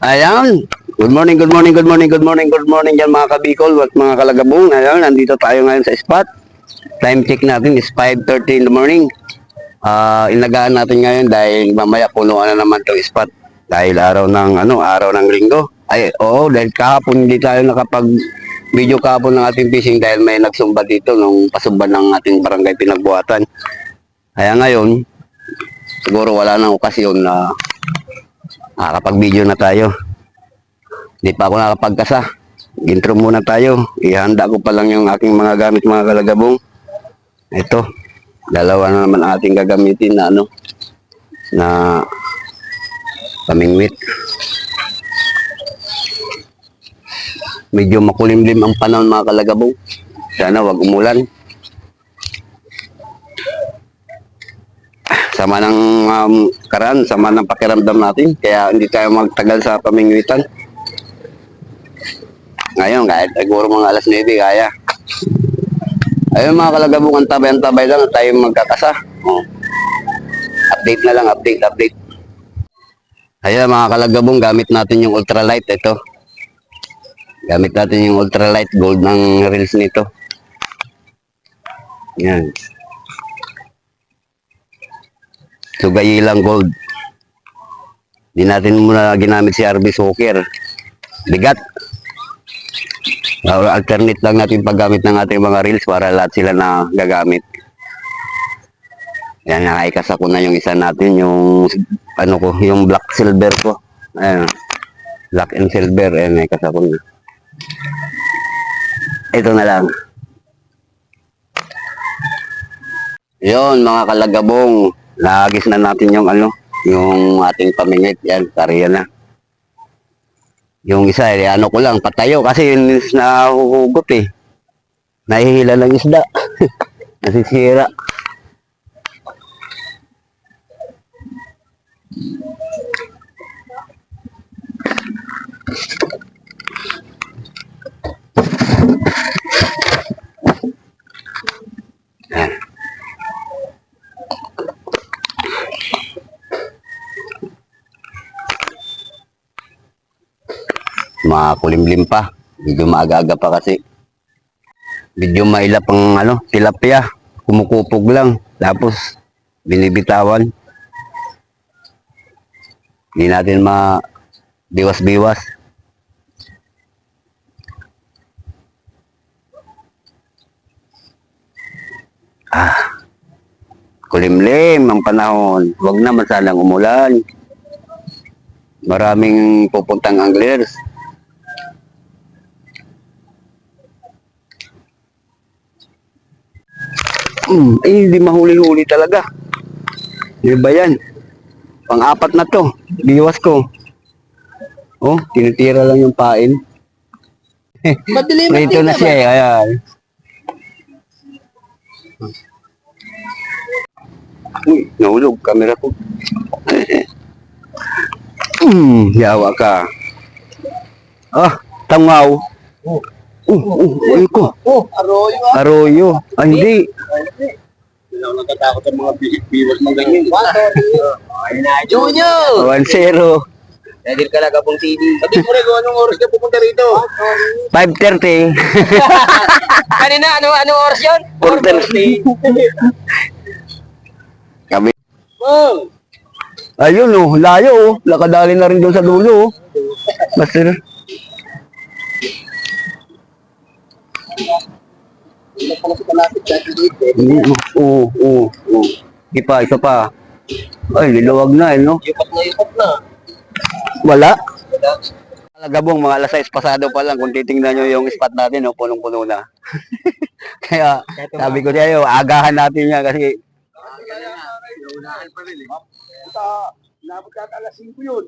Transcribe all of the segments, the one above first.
Ayan. Good morning, good morning, good morning, good morning, good morning dyan mga kabikol at mga kalagabong. Ayan, nandito tayo ngayon sa spot. Time check natin is 5:30 in the morning. Inagaan natin ngayon dahil mamaya punuan na naman itong spot. Dahil araw ng linggo. Ay, oo, dahil kahapon hindi tayo nakapag video kahapon ng ating fishing dahil may nagsumba dito nung pasumba ng ating barangay pinagbuhatan. Kaya ngayon, siguro wala nang okasyon na nakakapag-video na tayo. Hindi pa ako nakapagkasa. Intro muna tayo. Ihanda ko pa lang yung aking mga gamit mga kalagabong. Ito. Dalawa na naman ating gagamitin na na pamingwit. Medyo makulimlim ang panahon mga kalagabong. Sana wag umulan. Sama ng sama ng pakiramdam natin. Kaya hindi tayo magtagal sa pamingwitan. Ngayon, kahit siguro mga alas 9, kaya. Ayun mga kalagabong, antabay lang at tayo magkakasa. Oh. Update na lang, update. Ayun mga kalagabong, gamit natin yung ultralight. Ito. Gamit natin yung ultralight gold ng reels nito. Yan. Sugayilang gold. Di natin muna ginamit si RB Soaker. Bigat. Alternate lang natin paggamit ng ating mga reels para lahat sila na gagamit. Yan, nakaikas ako na yung isa natin, yung yung black silver ko. Ayan, black and silver, ayan, nakaikas ako na. Ito na lang. Yon mga kalagabong, nahagis na natin yung yung ating pamingit. Yan, kariya na. Yung isa, ko lang, patayo kasi yun nahuhugot eh. Nahihila ng isda. Nasisira. Makulimlim pa. Medyo maaga-aga pa kasi. Medyo mailap ang tilapia. Kumukupog lang. Tapos binibitawan. Hindi natin biwas-biwas. Kulimlim ang panahon. Huwag naman sanang umulan. Maraming pupuntang anglers. Hindi mahuli-huli talaga. Di ba yan? Pang-apat na to. Biwas ko. Oh, tinitira lang yung pain. Prito na siya eh. Ayan. Uy, nahulog. Camera ko. Yawa ka. Tangaw. Ay ko. Arroyo. Arroyo. Hindi. Hindi ako natatakot sa mga biwas mga ganyan. Junior! 1-0. Nadir ka lang pong CD. Sabi mo rin kung anong oras ka pupunta rito. 5:30. Kanina, anong oras yun? 4:30. Kami. Oh! Ayun layo Lakadali na rin doon sa dulo Master. Isa pa. Ay, liluwag na no? Yupat na. Wala? Kalagabong, mga alas 6 pasado pa lang. Kung titingnan nyo yung spot natin, punong-puno na. Kaya, sabi ko sa'yo, agahan natin yan kasi Unahan pa rin eh. Nabot ka alas 5 yun.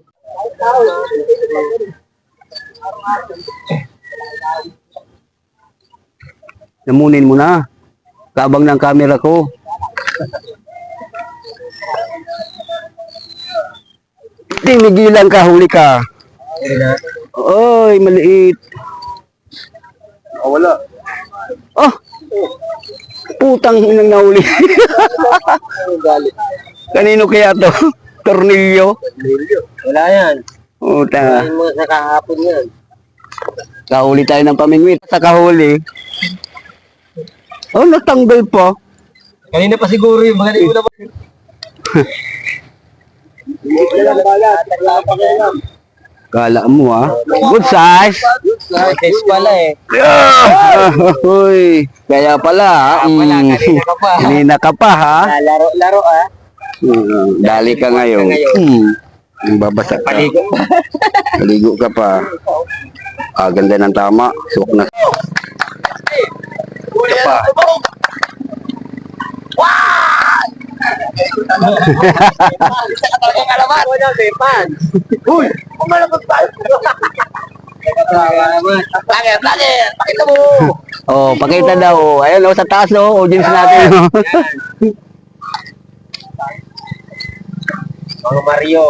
namunin mo na. Kabang ng camera ko. Tinigilan ka, huli ka. Oy, maliit. Wala. Oh, putang inang nahuli. Kanino kaya to? Tornilyo? Wala yan. Puta. Ay mo sa kahapon yan. Kahuli tayo ng pamingwit. Sa kahuli. Oh, natanggal pa. Kanina pa siguro yung mga nila pa. Hindi lang bala. Taglaan pa kayo. Kala mo good size. Test pala eh. Uy, kaya pala. Kanina ka pa. Kanina ka pa ha. Laro ah. Dali ka ngayon. Babasa ka. Paligo pa. Paligo ka pa. Ganda ng tama. Suok na. Ito pa. Talagang alaman. Wala sepan. Uy, kumalabot tayo. Bakit? Pakita mo. Oh, pakita daw. Ayun sa taas audience natin. Mga Mario.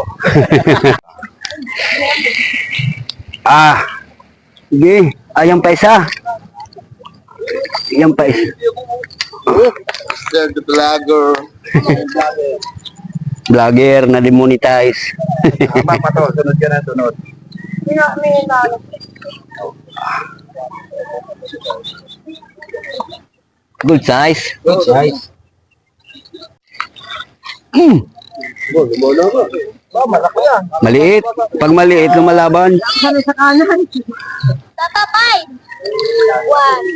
Sige. Ayang pa isa. Ayang pa isa. The vlogger. Vlogger na demonetize. Tama pa to. Sunod ka na, sunod. Good size. Good size. Bola ko. Malaki yan. Maliit. Pag maliit, lumalaban. Papa, 5. 1,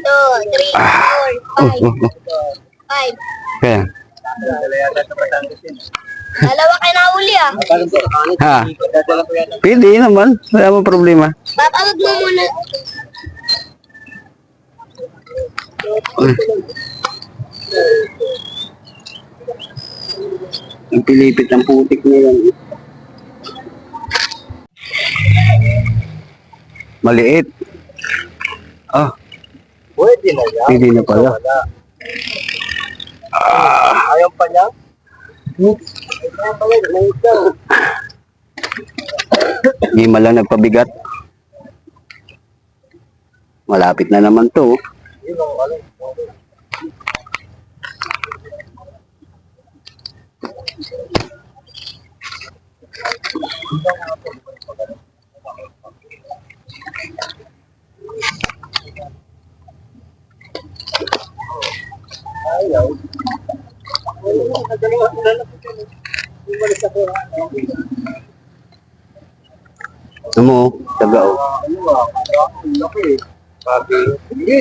2, 3, 4, 5. 5. Kaya. Dalawa kayo nahuli ah. Ha. Pwede naman. Wala mo problema. Papa, wag mo muna. Ang pilipit ng putik na yan. Maliit. Pwede na yan. Pwede na pala. Ayaw pa niya? Ayaw pa niya. Hindi man lang nagpabigat. Malapit na naman to. Ayaw. Ano mo? Taga o. Laki. Sabi. Hindi.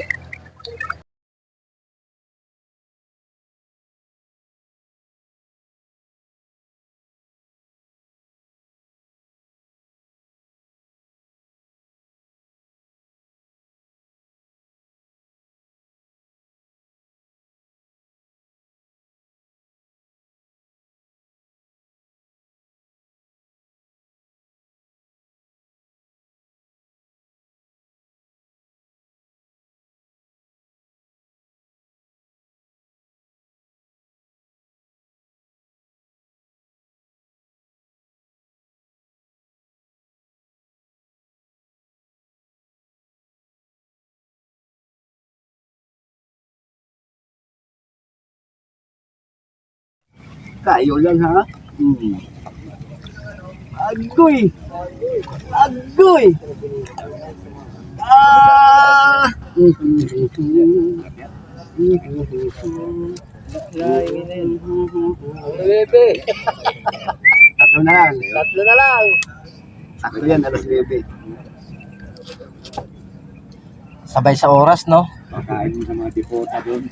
Kayo lang ha? Agoy! Agoy! Bebe. Tatlo na lang. Tatlo na lang. Sakto yan, alas 9. Sabay sa oras, no? Pakain mo sa mga dipota doon.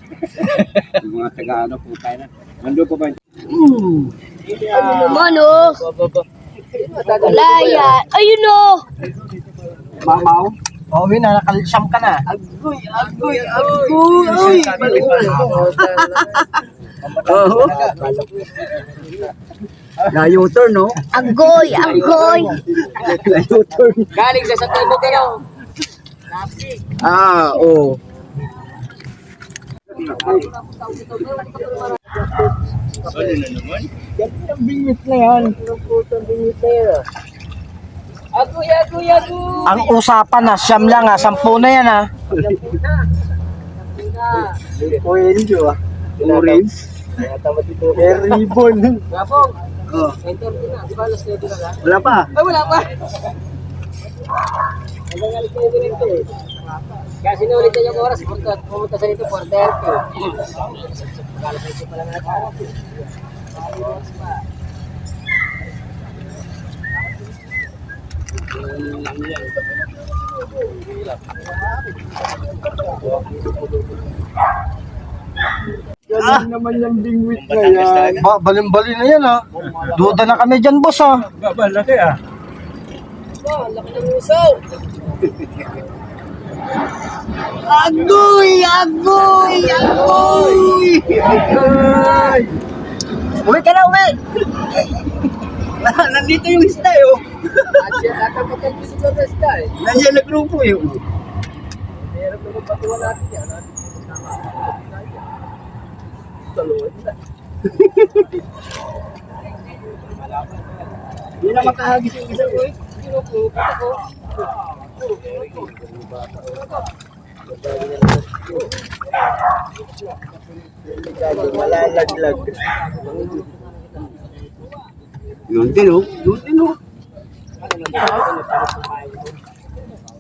Yung mga taga-ano po tayo na. Nandun pa ba? Ano naman oh. Wala yan. Ayun oh. Mamaw? Oh, Win, nakalisam ka na. Agoy! Agoy! Agoy! Oo. Na-U-turn, no? Agoy, agoy. Na-U-turn. Galing sa Santo Bukero. Oo. Ang bingit na yan. Agoy, agoy, agoy. Ang usapan na, siyam lang 10 na yan Orange, ah. Orange. Air ribbon. Gabong. Oh. 9:30 na. Di ba alas 9 na lang? Wala pa. Ay, wala pa. Hanggang alas 9 na ito eh. Kaya sinulit niya yung oras. Pumunta sa ito 4:30. Alas 9 pa lang nakakawak eh. Galing naman yung bingwit na yan. Balim-bali na yan ha. Duda na kami dyan boss ha. Babalaki ah. Ang laki ng usaw. Agoy! Agoy! Agoy! Agoy! Uwi ka na, uwi! Nandito yung isda eh oh. Nakapagpapag ko sa basta eh. Nandiyan na grupo eh. Meron naman patuwa natin yan. Sa loob na. Hindi na makahagis yung isa ko eh. Kinupupit ako. Malalaglag. Yun din oh. Yun din oh.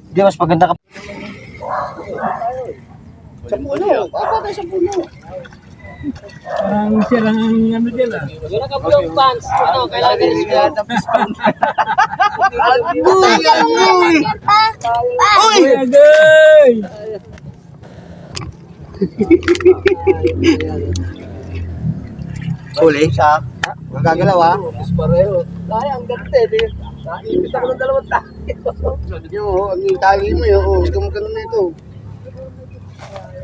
Hindi, mas maganda ka. Sa puno. Papa tayo sa puno. Ang sirang ano dyan ah. Yung naka-blue pants. Ano, kailangan din siya. Agoy! Agoy! Uy! Agay! Uli siya. Magagalaw ah. Mas pareho. Kaya, ang ganda eh. Naipit ako ng 2 tayo. Yung ang tali mo yun. Huwag kang magkano na ito.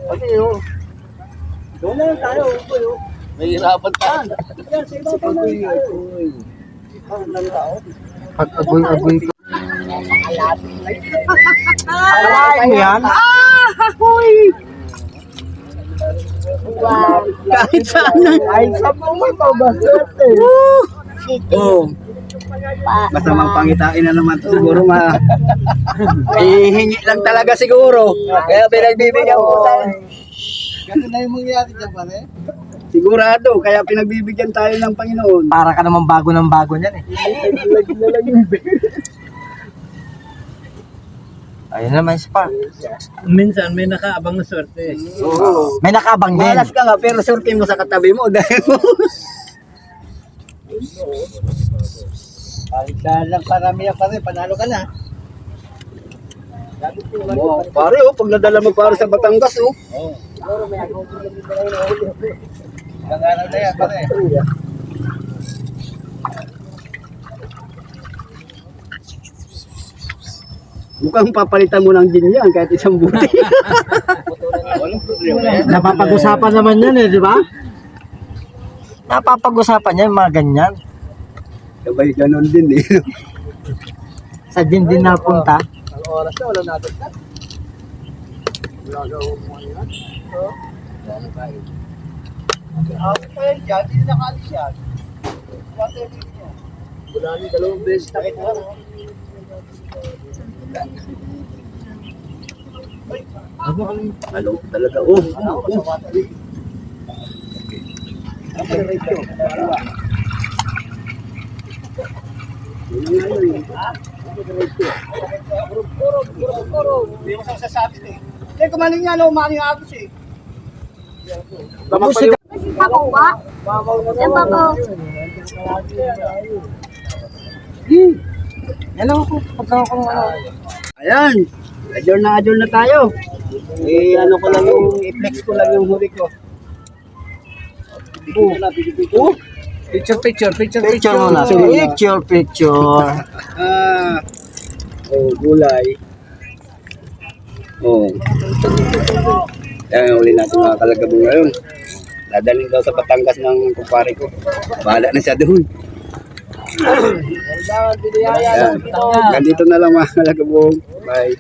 Ano yun? Doon na lang tayo. May hirapan pa. Pag agoy-agoy ka. Alain mo yan? Kahit saan na. Kahit saan mo mo ito. Basta Oo. Masamang pangitain na naman ito siguro ihingi lang talaga siguro. Kaya pinagbibigyan ko tayo. Ganun na yung mangyayari dyan pare. Sigurado, kaya pinagbibigyan tayo ng Panginoon. Para ka naman bago ng bago niyan eh. Ayun naman pa. Minsan may nakaabang na swerte. Oo. May nakabang din. Malas ka nga, pero surtin mo sa katabi mo dahil Dahil lang parami yan pare, panalo ka na. oh, pare oh, pag nadala mo pare sa Batangas oh. Pangalan na yan pare. Mukhang papalitan mo ng gin yan kahit isang buti. Napapag-usapan naman yan eh, di ba? Napapag-usapan yan, mga ganyan. Sabay ganon din eh. Sa din napunta. Ang oras na, wala natin. Wala ni 2 beses na kita. Hello, talaga oh. Hindi ko sasabi eh. Hindi, kumaling nga na umaking agos eh. Ako ba? Yan pa po. Yan lang ako. Pagkakas ko ng ano. Ayan, adjourn na tayo. Ano ko lang yung, i-flex ko lang yung huli ko. Oh, Picture muna. Picture. Gulay. Oh. Yan, uli natin mga kalagabong ngayon. Dadaling daw sa Batangas ng kumpare ko. Bahala na siya doon. Yan. Ganito na lang mga kalagabong. Bye.